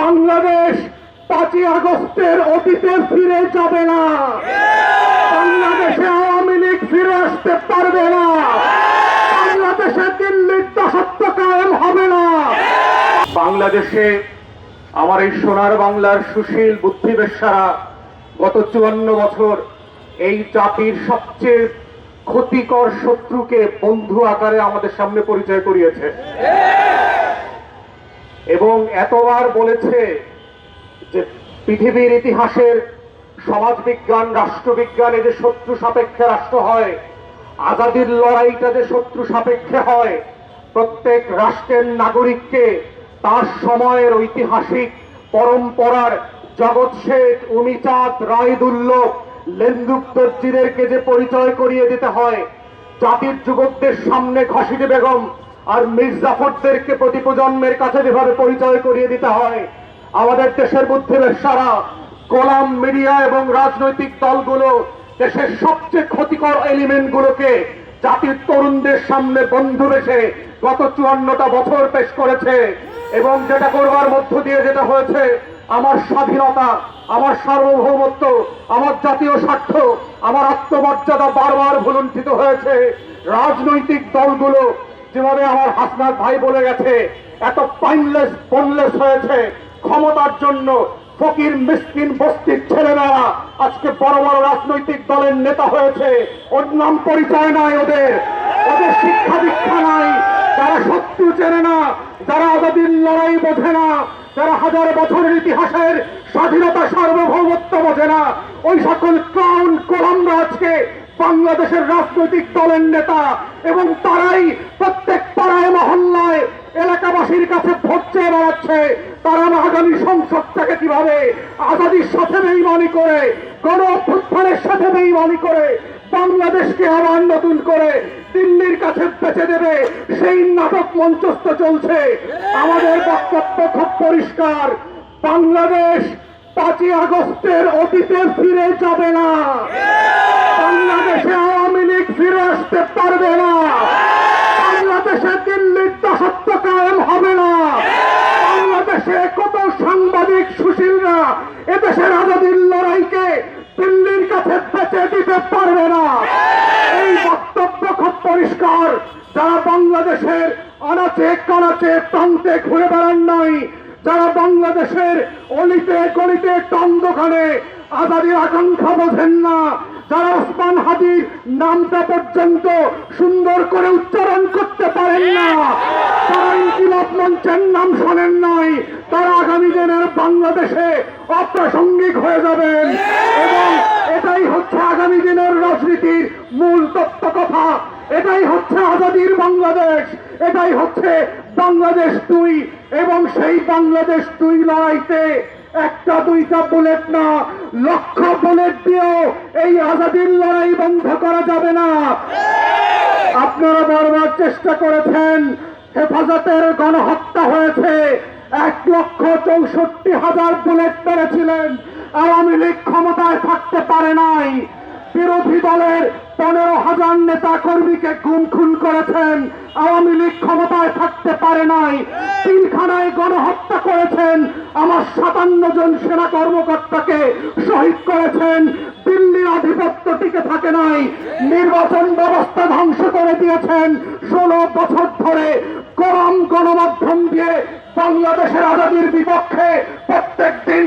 বাংলাদেশ 5ই আগস্টের অতীতে ফিরে যাবে না। বাংলাদেশে আওয়ামী লীগ ফিরে আসতে পারবে না। বাংলাদেশে দিল্লির দাসত্ব কায়েম হবে না। বাংলাদেশে আমার এই সোনার বাংলার সুশীল বুদ্ধিবেশ্যারা গত 54 বছর এই জাতির সবচেয়ে ক্ষতিকর শত্রুকে বন্ধু আকারে আমাদের সামনে পরিচয় করিয়েছে এবং এতবার বলেছে যে পৃথিবীর ইতিহাসের সমাজবিজ্ঞান রাষ্ট্রবিজ্ঞানে যে শত্রু সাপেক্ষে রাষ্ট্র হয়, আজাদির লড়াইটা যে শত্রু সাপেক্ষে হয়, প্রত্যেক রাষ্ট্রের নাগরিককে তার সময়ের ঐতিহাসিক পরম্পরার জগৎ শেঠ, উমিচাঁদ, রায়দুল্লভ, লেন্দুপ্তর্জিদেরকে যে পরিচয় করিয়ে দিতে হয়, জাতির যুবকদের সামনে ঘসিটে বেগম আর মীর জাফরদেরকে প্রতি প্রজন্মের কাছে যেভাবে পরিচয় করিয়ে দিতে হয়, আমাদের দেশের বুদ্ধিবেশ্যারা, গোলাম মিডিয়া এবং রাজনৈতিক দলগুলো দেশের সবচেয়ে ক্ষতিকর এলিমেন্ট গুলোকে জাতির তরুণদের সামনে বন্ধু বেশে গত 54টা বছর পেশ করেছে। এবং যেটা করবার মধ্য দিয়ে যেটা হয়েছে, আমার স্বাধীনতা, আমার সার্বভৌমত্ব, আমার জাতীয় স্বার্থ, আমার আত্মমর্যাদা বারবার ভুলুণ্ঠিত হয়েছে। রাজনৈতিক দলগুলো যেভাবে আমার হাসনাত ভাই বলে গেছে, এত পাইনলেস বনলেস হয়েছে ক্ষমতার জন্য। ফকির মিসকিন বস্তির ছেলেমেয়েরা আজকে বড় বড় রাজনৈতিক দলের নেতা হয়েছে। ওর নাম পরিচয় নাই, ওদের শিক্ষা দীক্ষা নাই, যারা শত্রু চেনে না, যারা আজাদির লড়াই বোঝে না, যারা হাজার বছরের ইতিহাসের স্বাধীনতা সার্বভৌমত্ব বোঝে না, ওই সকল ক্লাউন কোলামরা আজকে বাংলাদেশের রাজনৈতিক দলের নেতা। এবং তারাই প্রত্যেক পাড়ায় মহল্লায় এলাকাবাসীর কাছে ভোট চেয়ে বেড়াচ্ছে। তারা আগামী সংসদটাকে কিভাবে আজাদির সাথে বেইমানি করে, গণ অভ্যুত্থানের সাথে বেইমানি করে বাংলাদেশকে আবার নতুন করে দিল্লির কাছে বেঁচে দেবে, সেই নাটক মঞ্চস্থ চলছে। আমাদের বক্তব্য খুব পরিষ্কার, বাংলাদেশ 5ই আগস্টের অতীতে ফিরে যাবে না। বাংলাদেশে আওয়ামী লীগ ফিরে আসতে পারবে না। বাংলাদেশে দিল্লির দাসত্ব কায়েম হবে না। বাংলাদেশে কত সাংবাদিক সুশীলরা এদেশের আজাদির লড়াইকে দিল্লির কাছে বেঁচে দিতে পারবে না। এই বক্তব্য খুব পরিষ্কার। যারা বাংলাদেশের আনাচে কানাচে প্রান্তে ঘুরে বেড়ান নাই, যারা বাংলাদেশের অলিতে গলিতে টং দোকানে আজাদির আকাঙ্ক্ষা বোঝেন না, যারা ওসমান হাদির নামটা পর্যন্ত সুন্দর করে উচ্চারণ করতে পারেন না, তারা ইনকিলাব মঞ্চের নাম শোনেন নাই, তারা আগামী দিনের বাংলাদেশে অপ্রাসঙ্গিক হয়ে যাবেন। এবং এটাই হচ্ছে আগামী দিনের রাজনীতির মূল তত্ত্ব কথা। এটাই হচ্ছে আজাদির বাংলাদেশ, এটাই হচ্ছে বাংলাদেশ 2। এবং সেই বাংলাদেশ 2 লড়াইতে একটা দুইটা বুলেট না, লক্ষ বুলেট দিয়েও এই আজাদির লড়াই বন্ধ করা যাবে না। আপনারা বারবার চেষ্টা করেছেন, হেফাজতের গণহত্যা হয়েছে, 1,64,000 বুলেট পেরেছিলেন। আওয়ামী লীগ ক্ষমতায় থাকতে পারে নাই। বিরোধী দলের 15,000 নেতা কর্মীকে গুম খুন করেছেন, আওয়ামী লীগ ক্ষমতায় থাকতে পারে নাই। পিলখানায় গণহত্যা করেছেন, আমার 57 জন সেনা কর্মকর্তাকে শহীদ করেছেন। দিল্লির আধিপত্য টিকে থাকে নাই, নির্বাচন ব্যবস্থা ধ্বংস করে দিয়েছেন। 16 বছর ধরে গরম গণমাধ্যম দিয়ে বাংলাদেশের আজাদির বিপক্ষে প্রত্যেক দিন